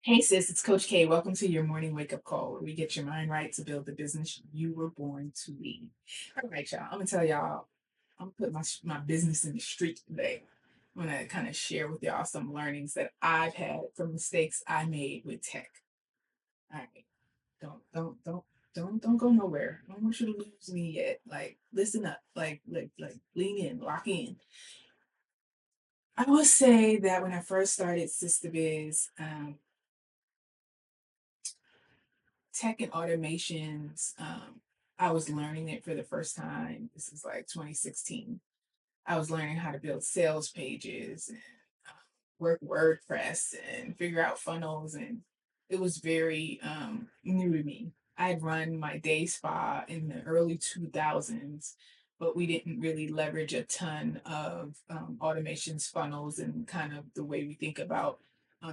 Hey sis, it's Coach K. Welcome to your morning wake up call where we get your mind right to build the business you were born to lead. All right, y'all. I'm gonna tell y'all, I'm putting my business in the street today. I'm gonna kind of share with y'all some learnings that I've had from mistakes I made with tech. All right, don't go nowhere. I don't want you to lose me yet. Like, listen up. Like, lean in, lock in. I will say that when I first started Sistahbiz, tech and automations. I was learning it for the first time. This is like 2016. I was learning how to build sales pages and work WordPress and figure out funnels, and it was very new to me. I'd run my day spa in the early 2000s, but we didn't really leverage a ton of automations, funnels, and kind of the way we think about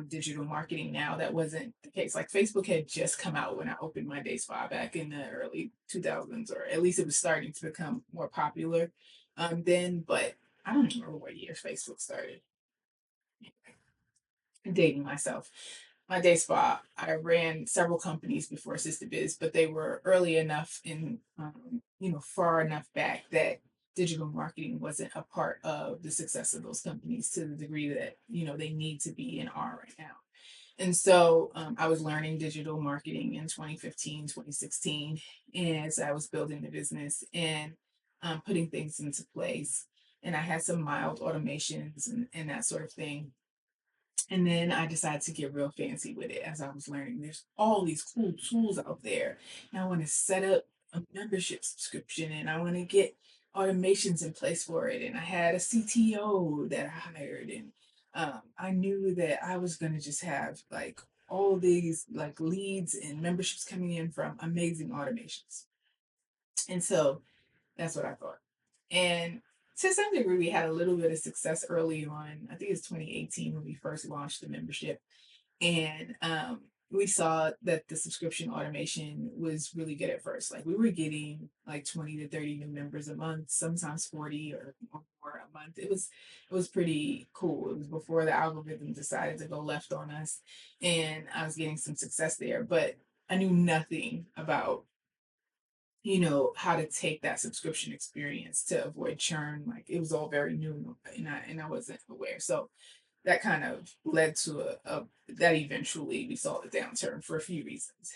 digital marketing now. That wasn't the case. Like Facebook had just come out when I opened my day spa back in the early 2000s, or at least it was starting to become more popular then, but I don't remember what year Facebook started. Dating myself. My day spa, I ran several companies before Sistahbiz, but they were early enough in, far enough back that digital marketing wasn't a part of the success of those companies to the degree that, they need to be and are right now. And so I was learning digital marketing in 2015, 2016, as I was building the business and putting things into place. And I had some mild automations and that sort of thing. And then I decided to get real fancy with it as I was learning. There's all these cool tools out there. And I want to set up a membership subscription and I want to get automations in place for it. And I had a CTO that I hired. And I knew that I was going to just have like all these like leads and memberships coming in from amazing automations. And so that's what I thought. And to some degree, we had a little bit of success early on. I think it's 2018 when we first launched the membership. And we saw that the subscription automation was really good at first. Like we were getting like 20 to 30 new members a month, sometimes 40 or more a month. It was pretty cool. It was before the algorithm decided to go left on us. And I was getting some success there. But I knew nothing about how to take that subscription experience to avoid churn. Like it was all very new and I wasn't aware. So that kind of led to a that eventually we saw the downturn for a few reasons.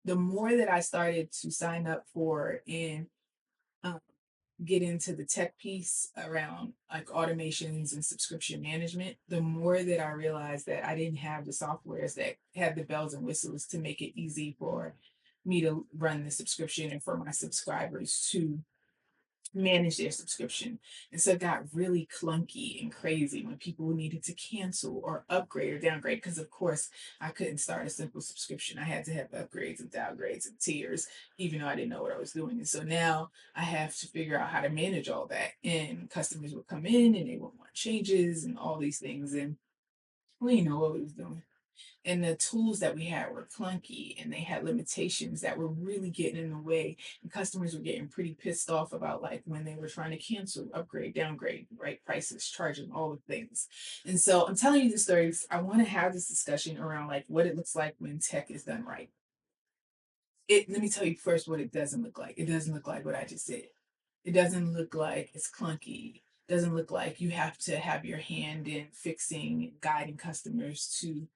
The more that I started to sign up for and um, get into the tech piece around like automations and subscription management, the more that I realized that I didn't have the softwares that had the bells and whistles to make it easy for me to run the subscription and for my subscribers to manage their subscription. And so it got really clunky and crazy when people needed to cancel or upgrade or downgrade. Because, of course, I couldn't start a simple subscription. I had to have upgrades and downgrades and tiers, even though I didn't know what I was doing. And so now I have to figure out how to manage all that. And customers would come in and they would want changes and all these things. And we didn't know what we was doing, and the tools that we had were clunky and they had limitations that were really getting in the way, and customers were getting pretty pissed off about like when they were trying to cancel, upgrade, downgrade, right, prices, charging, all the things. And so I'm telling you this story because I want to have this discussion around like what it looks like when tech is done right. Let me tell you first what it doesn't look like. It doesn't look like what I just said. It doesn't look like it's clunky. It doesn't look like you have to have your hand in fixing and guiding customers to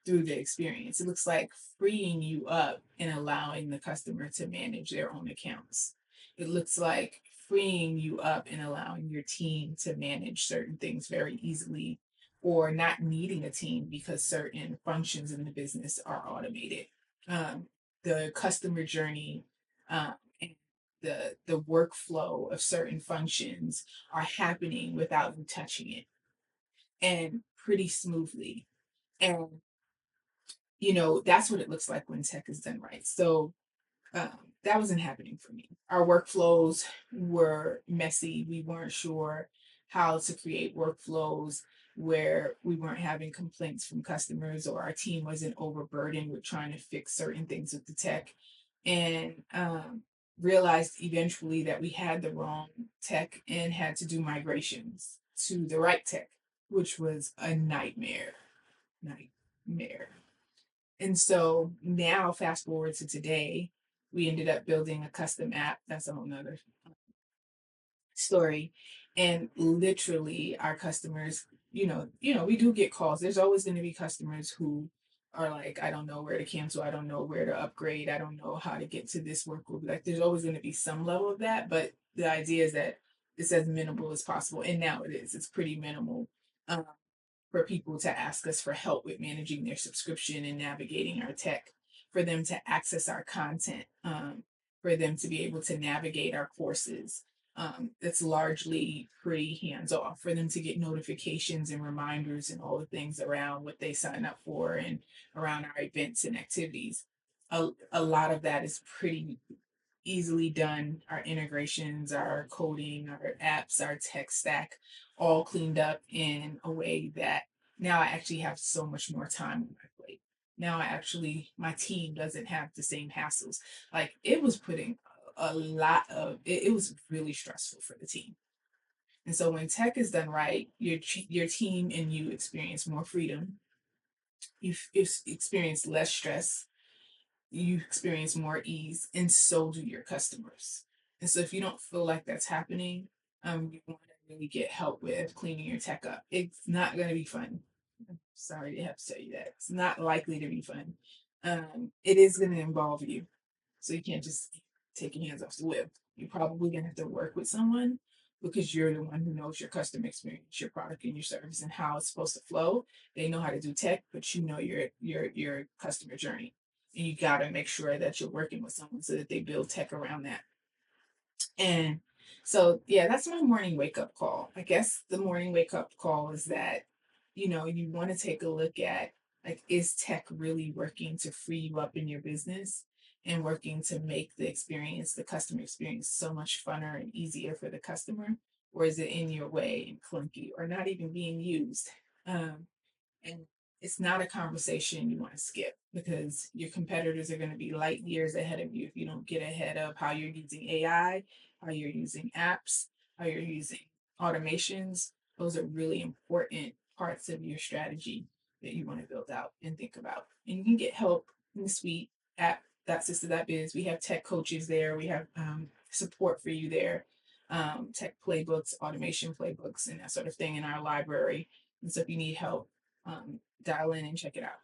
through the experience. It looks like freeing you up and allowing the customer to manage their own accounts. It looks like freeing you up and allowing your team to manage certain things very easily, or not needing a team because certain functions in the business are automated. Um, the customer journey and the workflow of certain functions are happening without you touching it, and pretty smoothly. And that's what it looks like when tech is done right. So um, that wasn't happening for me. Our workflows were messy. We weren't sure how to create workflows where we weren't having complaints from customers, or our team wasn't overburdened with trying to fix certain things with the tech. And realized eventually that we had the wrong tech and had to do migrations to the right tech, which was a nightmare. Nightmare. And so now, fast forward to today, we ended up building a custom app. That's a whole nother story. And literally our customers, we do get calls. There's always going to be customers who are like, I don't know where to cancel, I don't know where to upgrade, I don't know how to get to this work group. Like there's always going to be some level of that, but the idea is that it's as minimal as possible. And now it is. It's pretty minimal. Um, for people to ask us for help with managing their subscription and navigating our tech, for them to access our content, for them to be able to navigate our courses. It's largely pretty hands off, for them to get notifications and reminders and all the things around what they sign up for and around our events and activities. A lot of that is pretty easily done. Our integrations, our coding, our apps, our tech stack, all cleaned up in a way that now I actually have so much more time on my plate. Now my team doesn't have the same hassles. Like it was putting a lot of, it was really stressful for the team. And so when tech is done right, your team and you experience more freedom. You experience less stress, you experience more ease, and so do your customers. And so if you don't feel like that's happening, you want to really get help with cleaning your tech up. It's not going to be fun. I'm sorry to have to tell you that. It's not likely to be fun. It is going to involve you. So you can't just take your hands off the whip. You're probably going to have to work with someone because you're the one who knows your customer experience, your product and your service and how it's supposed to flow. They know how to do tech, but you know your customer journey. And you got to make sure that you're working with someone so that they build tech around that. And so, yeah, that's my morning wake up call. I guess the morning wake up call is that, you want to take a look at, like, is tech really working to free you up in your business and working to make the customer experience so much funner and easier for the customer? Or is it in your way and clunky or not even being used? Um, and it's not a conversation you want to skip because your competitors are going to be light years ahead of you if you don't get ahead of how you're using AI, how you're using apps, how you're using automations. Those are really important parts of your strategy that you want to build out and think about. And you can get help in the suite at Sistahbiz. We have tech coaches there. We have support for you there, tech playbooks, automation playbooks, and that sort of thing in our library. And so if you need help, dial in and check it out.